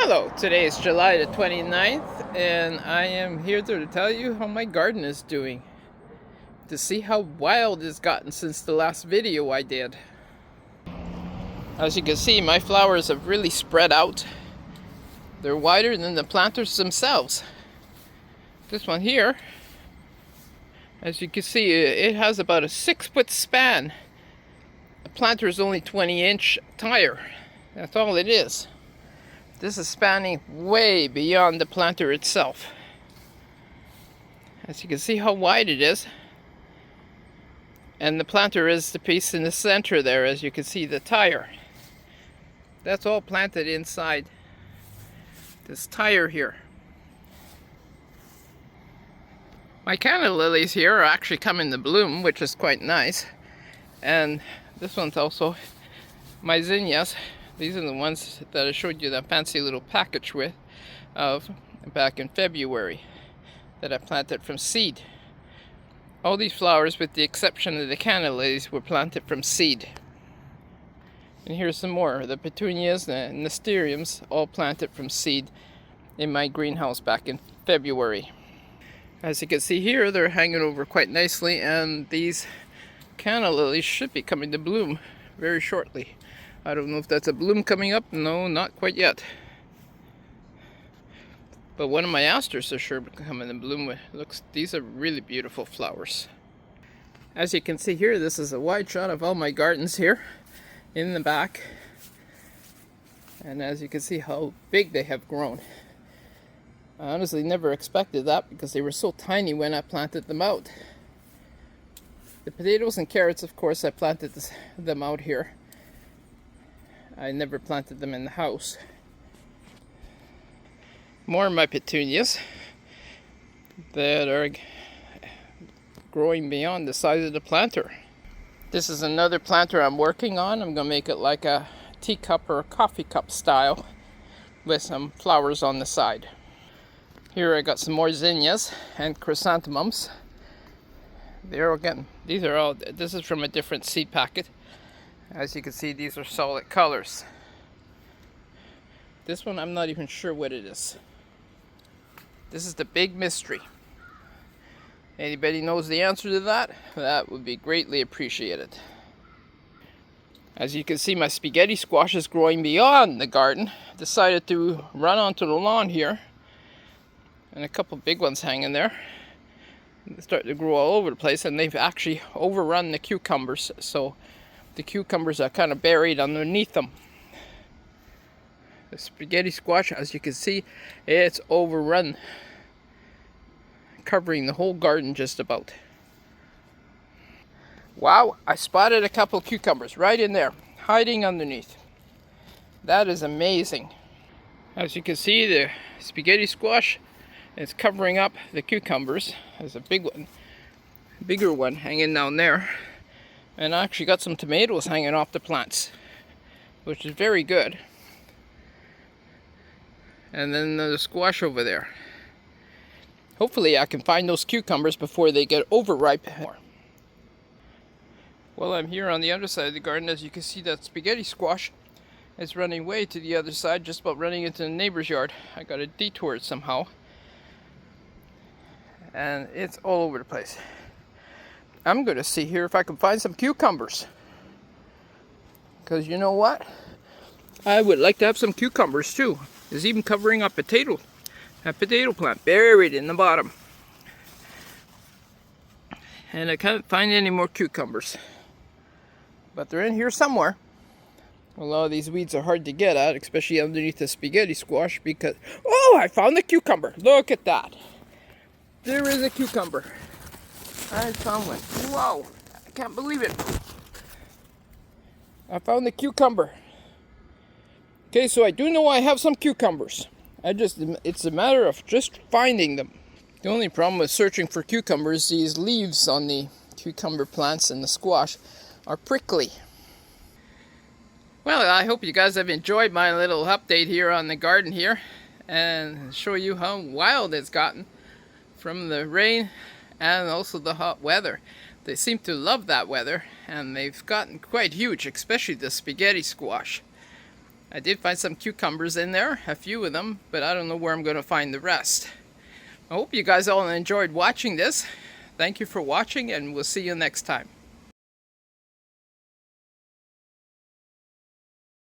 Hello, today is July the 29th, and I am here to tell you how my garden is doing. To see how wild it's gotten since the last video I did. As you can see, my flowers have really spread out. They're wider than the planters themselves. This one here, as you can see, it has about a 6-foot span. The planter is only 20-inch tire. That's all it is. This is spanning way beyond the planter itself. As you can see how wide it is. And the planter is the piece in the center there, as you can see the tire. That's all planted inside this tire here. My canna lilies here are actually coming to bloom, which is quite nice. And this one's also my zinnias. These are the ones that I showed you that fancy little package of back in February that I planted from seed. All these flowers, with the exception of the canna lilies, were planted from seed. And here's some more. The petunias and the nasturtiums, all planted from seed in my greenhouse back in February. As you can see here, they're hanging over quite nicely, and these canna lilies should be coming to bloom very shortly. I don't know if that's a bloom coming up. No, not quite yet. But one of my asters are sure coming to bloom. These are really beautiful flowers. As you can see here, this is a wide shot of all my gardens here in the back. And as you can see how big they have grown. I honestly never expected that because they were so tiny when I planted them out. The potatoes and carrots, of course, I planted them out here. I never planted them in the house. More of my petunias that are growing beyond the size of the planter. This is another planter I'm working on. I'm going to make it like a teacup or a coffee cup style with some flowers on the side. Here I got some more zinnias and chrysanthemums. This is from a different seed packet. As you can see, these are solid colors. This one, I'm not even sure what it is. This is the big mystery. Anybody knows the answer to that? That would be greatly appreciated. As you can see, my spaghetti squash is growing beyond the garden. Decided to run onto the lawn here. And a couple big ones hanging there. They start to grow all over the place, and they've actually overrun the cucumbers. So the cucumbers are kind of buried underneath them. The spaghetti squash, as you can see, it's overrun, covering the whole garden just about. Wow, I spotted a couple cucumbers right in there, hiding underneath. That is amazing. As you can see, the spaghetti squash is covering up the cucumbers. There's a bigger one hanging down there. And I actually got some tomatoes hanging off the plants, which is very good. And then the squash over there. Hopefully I can find those cucumbers before they get overripe. Well, I'm here on the other side of the garden. As you can see, that spaghetti squash is running way to the other side, just about running into the neighbor's yard. I got to detour it somehow. And it's all over the place. I'm going to see here if I can find some cucumbers. Because you know what? I would like to have some cucumbers too. It's even covering a potato plant buried in the bottom. And I can't find any more cucumbers. But they're in here somewhere. A lot of these weeds are hard to get at, especially underneath the spaghetti squash, because... Oh, I found the cucumber! Look at that! There is a cucumber. I found one. Whoa! I can't believe it. I found the cucumber. Okay, so I do know I have some cucumbers. It's a matter of just finding them. The only problem with searching for cucumbers, these leaves on the cucumber plants and the squash are prickly. Well, I hope you guys have enjoyed my little update here on the garden here, and show you how wild it's gotten from the rain and also the hot weather. They seem to love that weather, and they've gotten quite huge, especially the spaghetti squash. I did find some cucumbers in there, a few of them, but I don't know where I'm going to find the rest. I hope you guys all enjoyed watching this. Thank you for watching, and we'll see you next time.